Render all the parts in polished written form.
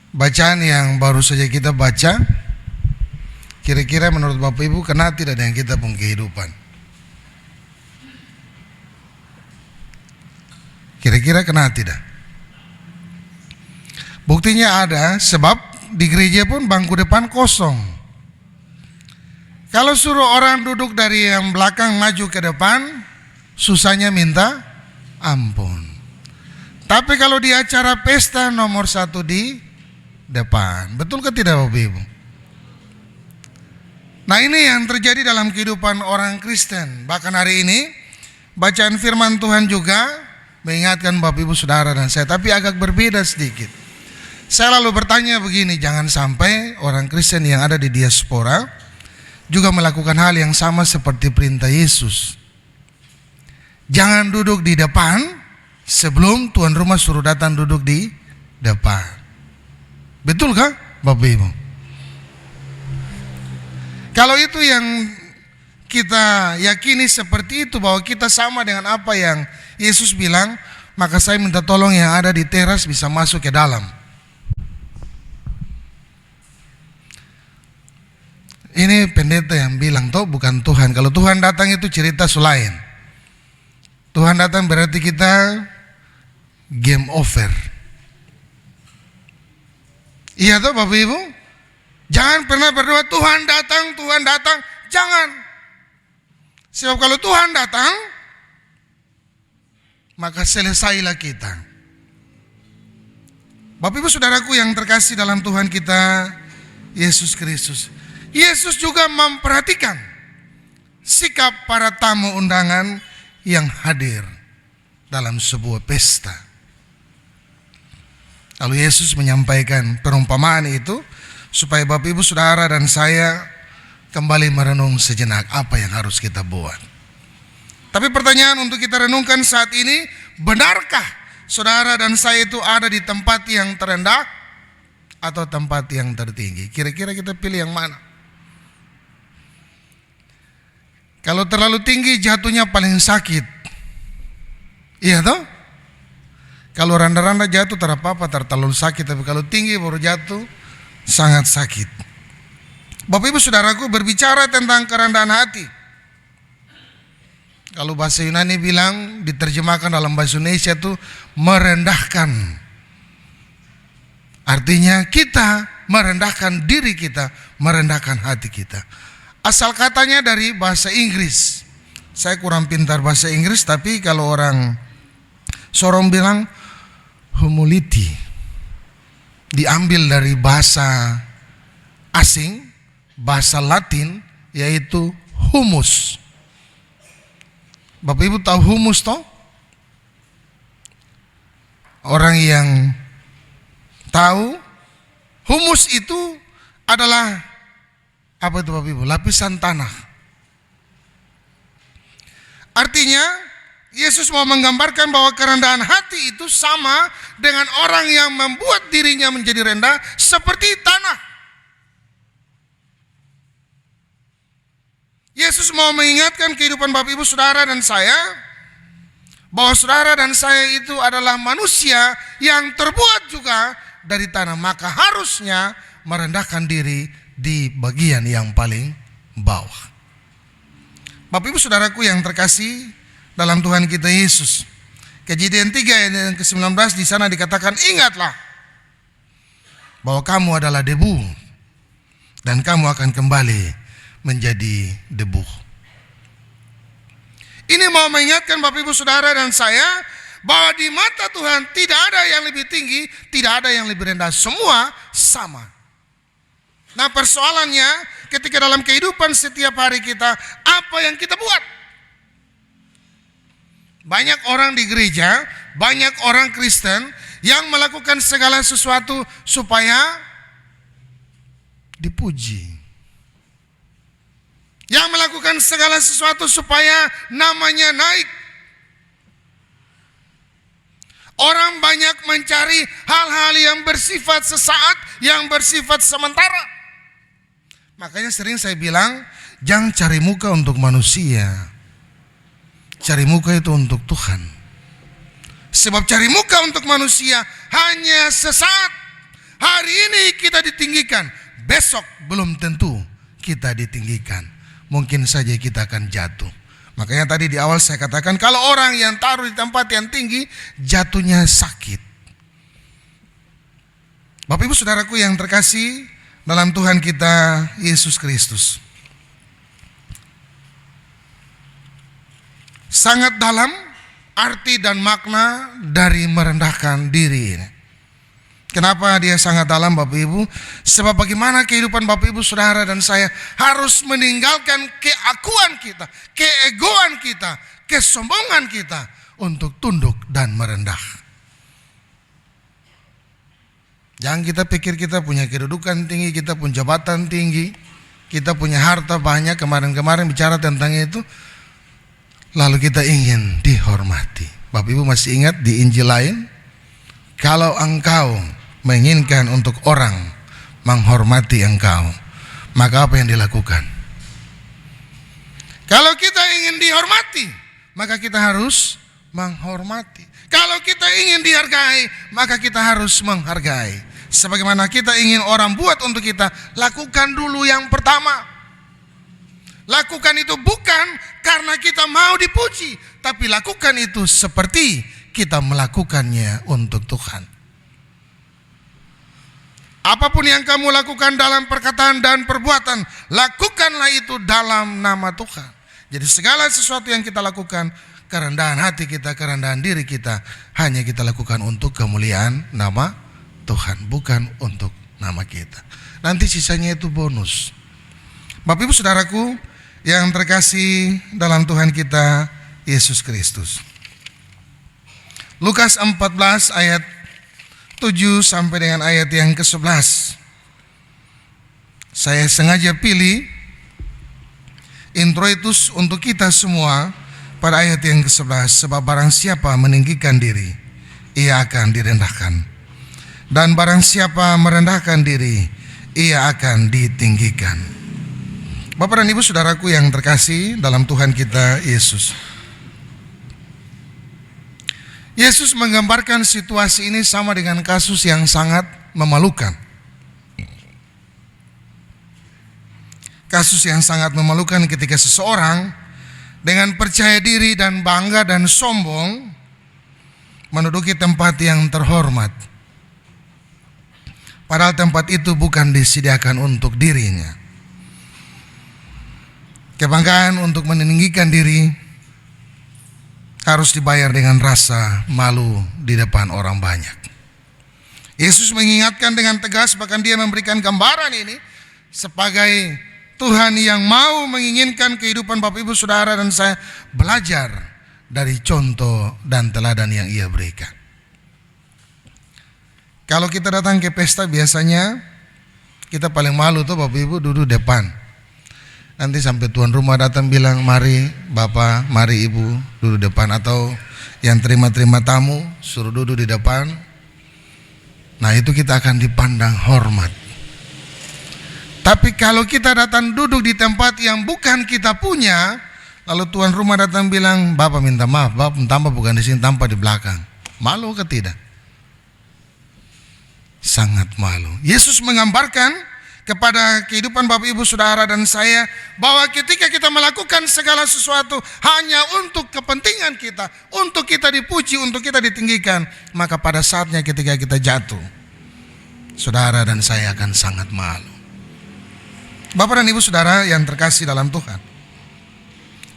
Bacaan yang baru saja kita baca, kira-kira menurut Bapak Ibu kena tidak dengan kita pun kehidupan? Kira-kira kena tidak? Buktinya ada, sebab di gereja pun bangku depan kosong. Kalau suruh orang duduk dari yang belakang maju ke depan, susahnya minta ampun. Tapi kalau di acara pesta nomor 1 di depan. Betul ke tidak Bapak Ibu? Nah, ini yang terjadi dalam kehidupan orang Kristen. Bahkan hari ini bacaan firman Tuhan juga mengingatkan Bapak Ibu Saudara dan saya, tapi agak berbeda sedikit. Saya lalu bertanya begini, jangan sampai orang Kristen yang ada di diaspora juga melakukan hal yang sama seperti perintah Yesus. Jangan duduk di depan sebelum tuan rumah suruh datang duduk di depan. Betul kah Bapak Ibu? Kalau itu yang kita yakini seperti itu, bahwa kita sama dengan apa yang Yesus bilang, maka saya minta tolong yang ada di teras bisa masuk ke dalam. Ini pendeta yang bilang, toh bukan Tuhan. Kalau Tuhan datang itu cerita selain. Tuhan datang berarti kita game over. Iya toh Bapak Ibu? Jangan pernah berdoa Tuhan datang, jangan. Sebab kalau Tuhan datang, maka selesailah kita. Bapak Ibu Saudaraku yang terkasih dalam Tuhan kita Yesus Kristus, Yesus juga memperhatikan sikap para tamu undangan yang hadir dalam sebuah pesta. Lalu Yesus menyampaikan perumpamaan itu supaya Bapak Ibu Saudara dan saya kembali merenung sejenak apa yang harus kita buat. Tapi pertanyaan untuk kita renungkan saat ini, benarkah saudara dan saya itu ada di tempat yang terendah atau tempat yang tertinggi? Kira-kira kita pilih yang mana? Kalau terlalu tinggi jatuhnya paling sakit. Iya toh? Kalau rendah-rendah jatuh tak apa-apa, terlalu sakit. Tapi kalau tinggi baru jatuh, sangat sakit. Bapak Ibu Saudaraku, berbicara tentang kerendahan hati. Kalau bahasa Yunani bilang, diterjemahkan dalam bahasa Indonesia itu merendahkan. Artinya kita merendahkan diri kita, merendahkan hati kita. Asal katanya dari bahasa Inggris. Saya kurang pintar bahasa Inggris, tapi kalau orang Sorong bilang humility, diambil dari bahasa asing, bahasa Latin, yaitu humus. Bapak Ibu tahu humus toh? Orang yang tahu, humus itu adalah apa itu Bapak Ibu? Lapisan tanah. Artinya Yesus mau menggambarkan bahwa kerendahan hati itu sama dengan orang yang membuat dirinya menjadi rendah seperti tanah. Yesus mau mengingatkan kehidupan Bapak Ibu Saudara dan saya, bahwa saudara dan saya itu adalah manusia yang terbuat juga dari tanah. Maka harusnya merendahkan diri di bagian yang paling bawah. Bapak Ibu Saudaraku yang terkasih dalam Tuhan kita Yesus, Kejadian 3 ayat yang ke-19 di sana dikatakan, ingatlah bahwa kamu adalah debu dan kamu akan kembali menjadi debu. Ini mau mengingatkan Bapak Ibu Saudara dan saya bahwa di mata Tuhan tidak ada yang lebih tinggi, tidak ada yang lebih rendah, semua sama. Nah, persoalannya ketika dalam kehidupan setiap hari kita, apa yang kita buat? Banyak orang di gereja, banyak orang Kristen yang melakukan segala sesuatu supaya dipuji. Yang melakukan segala sesuatu supaya namanya naik. Orang banyak mencari hal-hal yang bersifat sesaat, yang bersifat sementara. Makanya sering saya bilang, jangan cari muka untuk manusia. Cari muka itu untuk Tuhan. Sebab cari muka untuk manusia hanya sesaat, Hari ini kita ditinggikan, besok belum tentu kita ditinggikan. Mungkin saja kita akan jatuh. Makanya tadi di awal saya katakan, kalau orang yang taruh di tempat yang tinggi, jatuhnya sakit. Bapak Ibu Saudaraku yang terkasih dalam Tuhan kita Yesus Kristus, sangat dalam arti dan makna dari merendahkan diri ini. Kenapa dia sangat dalam, Bapak Ibu? Sebab bagaimana kehidupan Bapak Ibu Saudara dan saya harus meninggalkan keakuan kita, keegoan kita, kesombongan kita untuk tunduk dan merendah. Jangan kita pikir kita punya kedudukan tinggi, kita punya jabatan tinggi, kita punya harta banyak. Kemarin-kemarin bicara tentang itu, lalu kita ingin dihormati. Bapak Ibu masih ingat di Injil lain? Kalau engkau menginginkan untuk orang menghormati engkau, maka apa yang dilakukan? Kalau kita ingin dihormati, maka kita harus menghormati. Kalau kita ingin dihargai, maka kita harus menghargai. Sebagaimana kita ingin orang buat untuk kita, lakukan dulu yang pertama. Lakukan itu bukan karena kita mau dipuji, tapi lakukan itu seperti kita melakukannya untuk Tuhan. Apapun yang kamu lakukan dalam perkataan dan perbuatan, lakukanlah itu dalam nama Tuhan. Jadi segala sesuatu yang kita lakukan, kerendahan hati kita, kerendahan diri kita, hanya kita lakukan untuk kemuliaan nama Tuhan, bukan untuk nama kita. Nanti sisanya itu bonus. Bapak Ibu Saudaraku yang terkasih dalam Tuhan kita Yesus Kristus, Lukas 14 ayat 7 sampai dengan ayat yang ke-11. Saya sengaja pilih introitus untuk kita semua pada ayat yang ke-11. Sebab barang siapa meninggikan diri, ia akan direndahkan. Dan barang siapa merendahkan diri, ia akan ditinggikan. Bapak dan Ibu Saudaraku yang terkasih dalam Tuhan kita Yesus, Yesus menggambarkan situasi ini sama dengan kasus yang sangat memalukan. Kasus yang sangat memalukan ketika seseorang dengan percaya diri dan bangga dan sombong menduduki tempat yang terhormat, padahal tempat itu bukan disediakan untuk dirinya. Kebanggaan untuk meninggikan diri harus dibayar dengan rasa malu di depan orang banyak. Yesus mengingatkan dengan tegas, bahkan dia memberikan gambaran ini sebagai Tuhan yang mau menginginkan kehidupan Bapak Ibu Saudara dan saya belajar dari contoh dan teladan yang ia berikan. Kalau kita datang ke pesta, biasanya kita paling malu tuh Bapak Ibu duduk depan. Nanti sampai tuan rumah datang bilang, mari Bapak, mari Ibu duduk depan. Atau yang terima-terima tamu suruh duduk di depan. Nah itu kita akan dipandang hormat. Tapi kalau kita datang duduk di tempat yang bukan kita punya, lalu tuan rumah datang bilang, Bapak minta maaf, Bapak tampak bukan di sini, tampak di belakang. Malu ke tidak? Sangat malu. Yesus menggambarkan kepada kehidupan Bapak Ibu Saudara dan saya, bahwa ketika kita melakukan segala sesuatu hanya untuk kepentingan kita, untuk kita dipuji, untuk kita ditinggikan, maka pada saatnya ketika kita jatuh, saudara dan saya akan sangat malu. Bapak dan Ibu Saudara yang terkasih dalam Tuhan,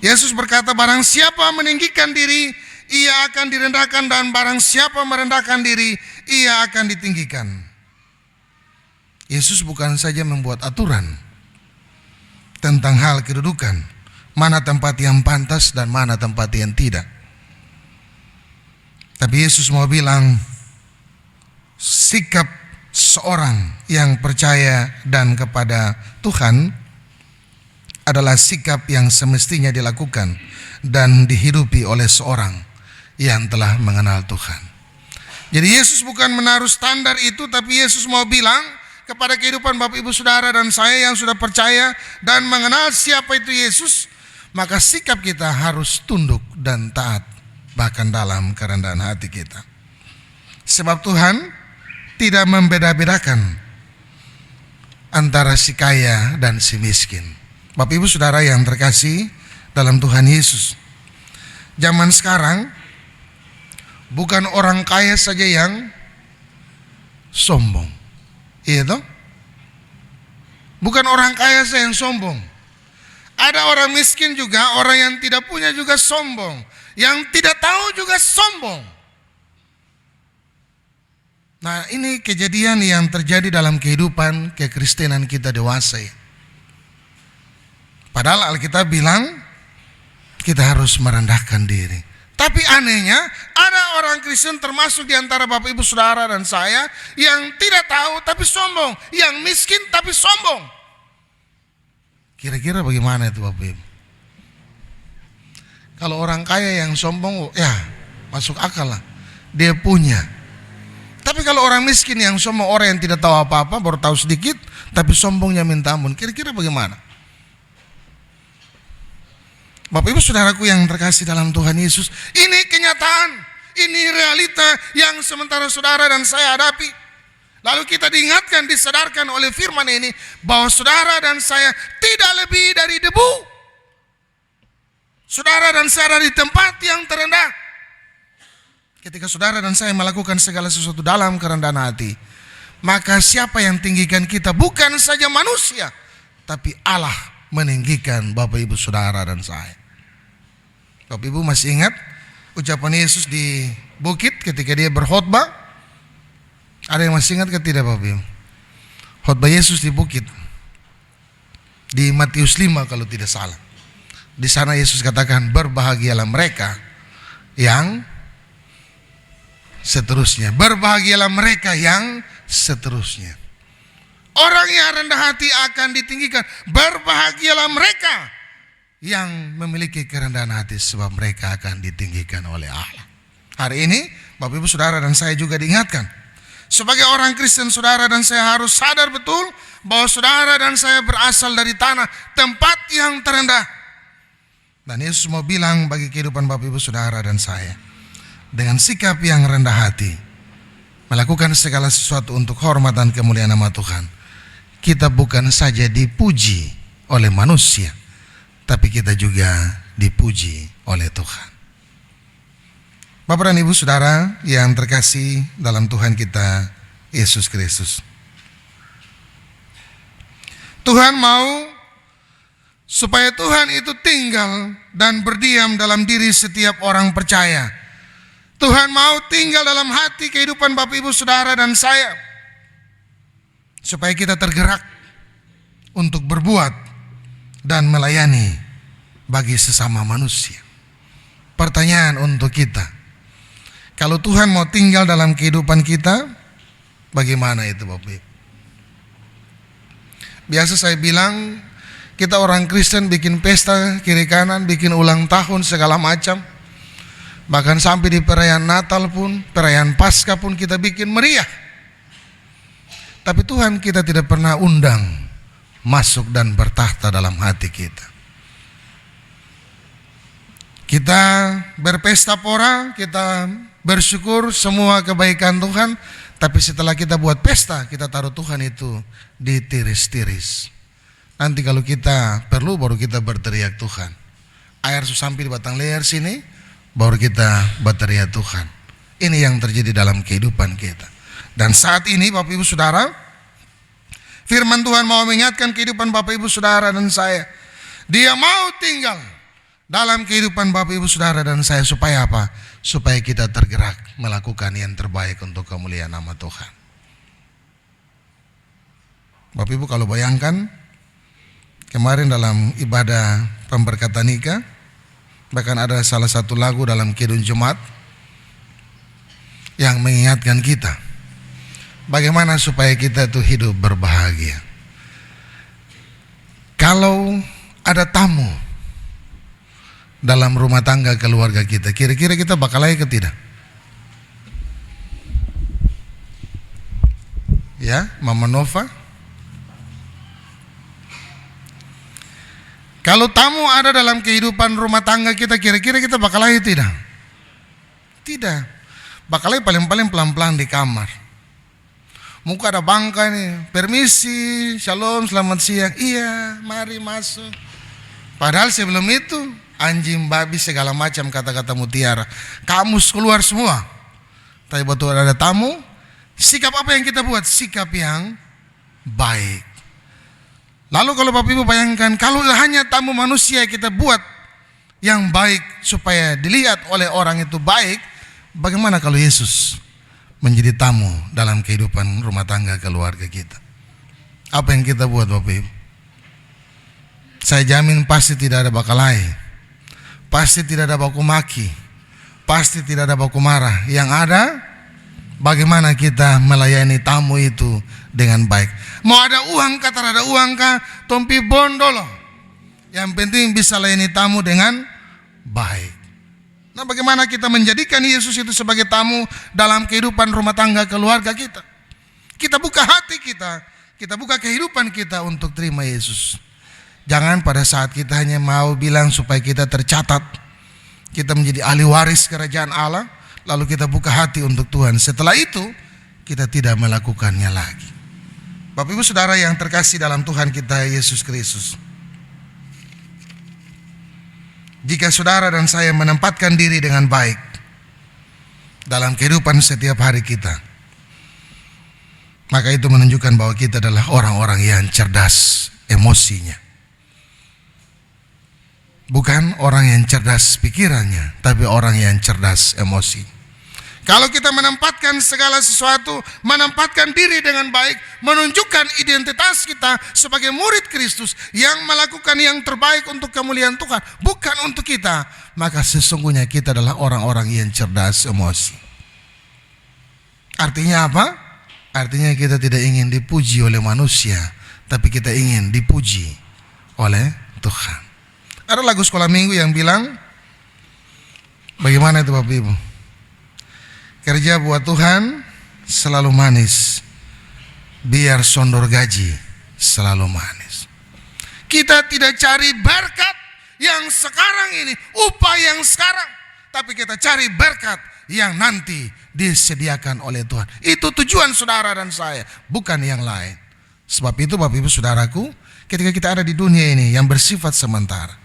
Yesus berkata, barang siapa meninggikan diri, ia akan direndahkan, dan barang siapa merendahkan diri, ia akan ditinggikan. Yesus bukan saja membuat aturan tentang hal kedudukan, mana tempat yang pantas dan mana tempat yang tidak. Tapi Yesus mau bilang, sikap seorang yang percaya dan kepada Tuhan adalah sikap yang semestinya dilakukan dan dihidupi oleh seorang yang telah mengenal Tuhan. Jadi Yesus bukan menaruh standar itu, tapi Yesus mau bilang kepada kehidupan Bapak Ibu Saudara dan saya yang sudah percaya dan mengenal siapa itu Yesus, maka sikap kita harus tunduk dan taat, bahkan dalam kerendahan hati kita. Sebab Tuhan tidak membeda-bedakan antara si kaya dan si miskin. Bapak Ibu Saudara yang terkasih dalam Tuhan Yesus, zaman sekarang bukan orang kaya saja yang sombong. Iya toh? Bukan orang kaya saja yang sombong. Ada orang miskin juga, orang yang tidak punya juga sombong. Yang tidak tahu juga sombong. Nah, ini kejadian yang terjadi dalam kehidupan kekristenan kita dewasa ya. Padahal Alkitab bilang kita harus merendahkan diri. Tapi anehnya ada orang Kristen termasuk di antara Bapak Ibu Saudara dan saya yang tidak tahu tapi sombong, yang miskin tapi sombong. Kira-kira bagaimana itu Bapak Ibu? Kalau orang kaya yang sombong, ya masuk akal lah, dia punya. Tapi kalau orang miskin yang sombong, orang yang tidak tahu apa-apa, baru tahu sedikit, tapi sombongnya minta ampun, kira-kira bagaimana? Bapak Ibu Saudaraku yang terkasih dalam Tuhan Yesus, ini kenyataan, ini realita yang sementara saudara dan saya hadapi. Lalu kita diingatkan, disadarkan oleh firman ini bahwa saudara dan saya tidak lebih dari debu. Saudara dan saya ada di tempat yang terendah. Ketika saudara dan saya melakukan segala sesuatu dalam kerendahan hati, maka siapa yang tinggikan kita? Bukan saja manusia, tapi Allah meninggikan Bapak Ibu Saudara dan saya. Bapak Ibu masih ingat ucapan Yesus di bukit ketika dia berkhotbah? Ada yang masih ingat ke tidak Bapak Ibu? Khotbah Yesus di bukit di Matius 5 kalau tidak salah. Di sana Yesus katakan, berbahagialah mereka yang seterusnya. Berbahagialah mereka yang seterusnya. Orang yang rendah hati akan ditinggikan. Berbahagialah mereka yang memiliki kerendahan hati, sebab mereka akan ditinggikan oleh Allah. Hari ini Bapak Ibu Saudara dan saya juga diingatkan, sebagai orang Kristen saudara dan saya harus sadar betul bahwa saudara dan saya berasal dari tanah tempat yang terendah. Dan Yesus mau bilang bagi kehidupan Bapak Ibu Saudara dan saya, dengan sikap yang rendah hati, melakukan segala sesuatu untuk hormat dan kemuliaan nama Tuhan, kita bukan saja dipuji oleh manusia, tapi kita juga dipuji oleh Tuhan. Bapak dan Ibu Saudara yang terkasih dalam Tuhan kita Yesus Kristus, Tuhan mau supaya Tuhan itu tinggal dan berdiam dalam diri setiap orang percaya. Tuhan mau tinggal dalam hati kehidupan Bapak Ibu Saudara dan saya, supaya kita tergerak untuk berbuat dan melayani bagi sesama manusia. Pertanyaan untuk kita, kalau Tuhan mau tinggal dalam kehidupan kita, bagaimana itu Bapak Ibu? Biasa saya bilang, kita orang Kristen bikin pesta kiri kanan, bikin ulang tahun segala macam. Bahkan sampai di perayaan Natal pun, perayaan Paskah pun kita bikin meriah. Tapi Tuhan kita tidak pernah undang masuk dan bertahta dalam hati kita. Kita berpesta pora, kita bersyukur semua kebaikan Tuhan, tapi setelah kita buat pesta, kita taruh Tuhan itu di tiris-tiris. Nanti kalau kita perlu baru kita berteriak Tuhan. Air sampai di batang leher sini, baru kita berteriak Tuhan. Ini yang terjadi dalam kehidupan kita. Dan saat ini Bapak Ibu Saudara, firman Tuhan mau mengingatkan kehidupan Bapak Ibu Saudara dan saya. Dia mau tinggal dalam kehidupan Bapak Ibu Saudara dan saya, supaya apa? Supaya kita tergerak melakukan yang terbaik untuk kemuliaan nama Tuhan. Bapak Ibu kalau bayangkan, kemarin dalam ibadah pemberkatan nikah, bahkan ada salah satu lagu dalam Kidung Jumat yang mengingatkan kita bagaimana supaya kita itu hidup berbahagia. Kalau ada tamu dalam rumah tangga keluarga kita, kira-kira kita bakal lagi ke tidak? Ya, Mama Nova. Kalau tamu ada dalam kehidupan rumah tangga kita, kira-kira kita bakal lagi tidak? Tidak. Bakal lagi paling-paling pelan-pelan di kamar. Muka ada bangka nih, permisi, shalom, selamat siang. Iya, mari masuk. Padahal sebelum itu anjing, babi, segala macam kata-kata mutiara, kamus keluar semua. Tapi betul ada tamu, sikap apa yang kita buat? Sikap yang baik. Lalu kalau Bapak Ibu bayangkan, kalau hanya tamu manusia kita buat yang baik supaya dilihat oleh orang itu baik, bagaimana kalau Yesus menjadi tamu dalam kehidupan rumah tangga keluarga kita? Apa yang kita buat Bapak Ibu? Saya jamin pasti tidak ada baku lain, pasti tidak ada baku maki, pasti tidak ada baku marah. Yang ada, bagaimana kita melayani tamu itu dengan baik. Mau ada uang kah, tak ada uang kah, tompi bondolo. Yang penting bisa layani tamu dengan baik. Nah, bagaimana kita menjadikan Yesus itu sebagai tamu dalam kehidupan rumah tangga keluarga kita? Kita buka hati kita buka kehidupan kita untuk terima Yesus. Jangan pada saat kita hanya mau bilang supaya kita tercatat, kita menjadi ahli waris kerajaan Allah, lalu kita buka hati untuk Tuhan. Setelah itu, kita tidak melakukannya lagi. Bapak Ibu Saudara yang terkasih dalam Tuhan kita Yesus Kristus, jika saudara dan saya menempatkan diri dengan baik dalam kehidupan setiap hari kita, maka itu menunjukkan bahwa kita adalah orang-orang yang cerdas emosinya. Bukan orang yang cerdas pikirannya, tapi orang yang cerdas emosi. Kalau kita menempatkan segala sesuatu, menempatkan diri dengan baik, menunjukkan identitas kita sebagai murid Kristus yang melakukan yang terbaik untuk kemuliaan Tuhan, bukan untuk kita, maka sesungguhnya kita adalah orang-orang yang cerdas emosi. Artinya apa? Artinya kita tidak ingin dipuji oleh manusia, tapi kita ingin dipuji oleh Tuhan. Ada lagu sekolah minggu yang bilang, bagaimana itu Bapak Ibu? Kerja buat Tuhan selalu manis, biar sondor gaji selalu manis. Kita tidak cari berkat yang sekarang ini, upah yang sekarang, tapi kita cari berkat yang nanti disediakan oleh Tuhan. Itu tujuan saudara dan saya, bukan yang lain. Sebab itu Bapak Ibu Saudaraku, ketika kita ada di dunia ini yang bersifat sementara,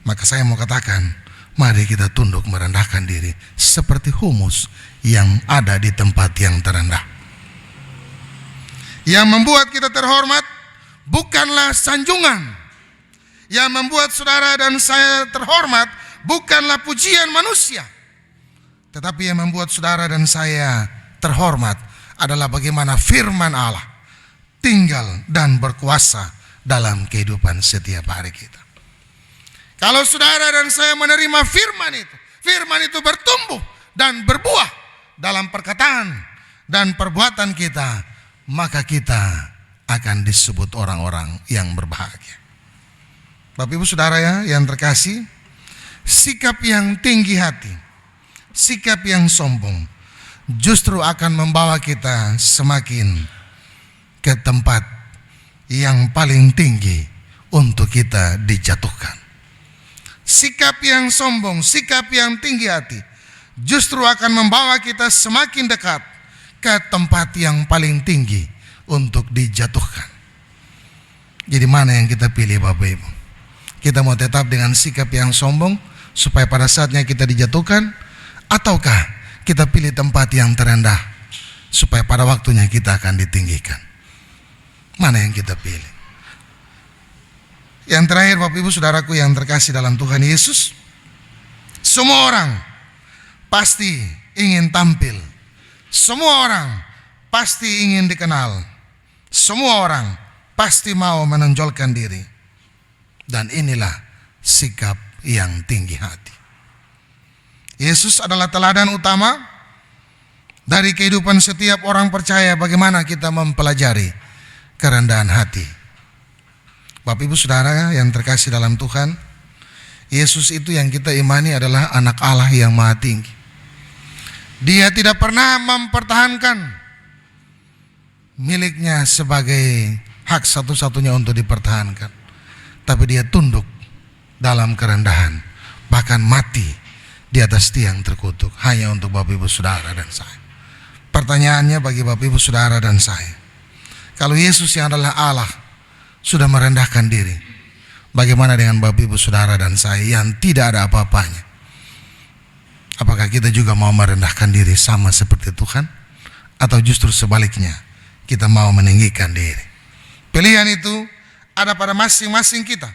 maka saya mau katakan, mari kita tunduk merendahkan diri seperti humus yang ada di tempat yang terendah. Yang membuat kita terhormat bukanlah sanjungan. Yang membuat saudara dan saya terhormat bukanlah pujian manusia. Tetapi yang membuat saudara dan saya terhormat adalah bagaimana firman Allah tinggal dan berkuasa dalam kehidupan setiap hari kita. Kalau saudara dan saya menerima firman itu bertumbuh dan berbuah dalam perkataan dan perbuatan kita, maka kita akan disebut orang-orang yang berbahagia. Bapak Ibu Saudara ya yang terkasih, sikap yang tinggi hati, sikap yang sombong justru akan membawa kita semakin ke tempat yang paling tinggi untuk kita dijatuhkan. Sikap yang sombong, sikap yang tinggi hati justru akan membawa kita semakin dekat ke tempat yang paling tinggi untuk dijatuhkan. Jadi mana yang kita pilih Bapak Ibu? Kita mau tetap dengan sikap yang sombong supaya pada saatnya kita dijatuhkan, ataukah kita pilih tempat yang terendah supaya pada waktunya kita akan ditinggikan? Mana yang kita pilih? Yang terakhir Bapak Ibu Saudaraku yang terkasih dalam Tuhan Yesus, semua orang pasti ingin tampil, semua orang pasti ingin dikenal, semua orang pasti mau menonjolkan diri. Dan inilah sikap yang tinggi hati. Yesus adalah teladan utama dari kehidupan setiap orang percaya, bagaimana kita mempelajari kerendahan hati. Bapak Ibu Saudara yang terkasih dalam Tuhan, Yesus itu yang kita imani adalah anak Allah yang maha tinggi. Dia tidak pernah mempertahankan miliknya sebagai hak satu-satunya untuk dipertahankan, tapi dia tunduk dalam kerendahan, bahkan mati di atas tiang terkutuk hanya untuk Bapak Ibu Saudara dan saya. Pertanyaannya bagi Bapak Ibu Saudara dan saya, kalau Yesus yang adalah Allah sudah merendahkan diri, bagaimana dengan Bapak Ibu Saudara dan saya yang tidak ada apa-apanya? Apakah kita juga mau merendahkan diri sama seperti Tuhan? Atau justru sebaliknya, kita mau meninggikan diri? Pilihan itu ada pada masing-masing kita.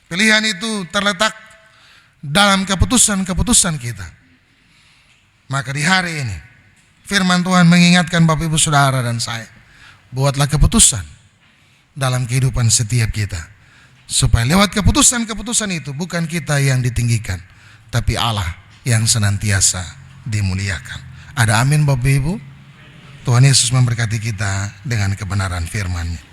Pilihan itu terletak dalam keputusan-keputusan kita. Maka di hari ini firman Tuhan mengingatkan Bapak Ibu Saudara dan saya, buatlah keputusan dalam kehidupan setiap kita, supaya lewat keputusan-keputusan itu bukan kita yang ditinggikan, tapi Allah yang senantiasa dimuliakan. Ada amin Bapak Ibu? Tuhan Yesus memberkati kita dengan kebenaran firman-Nya.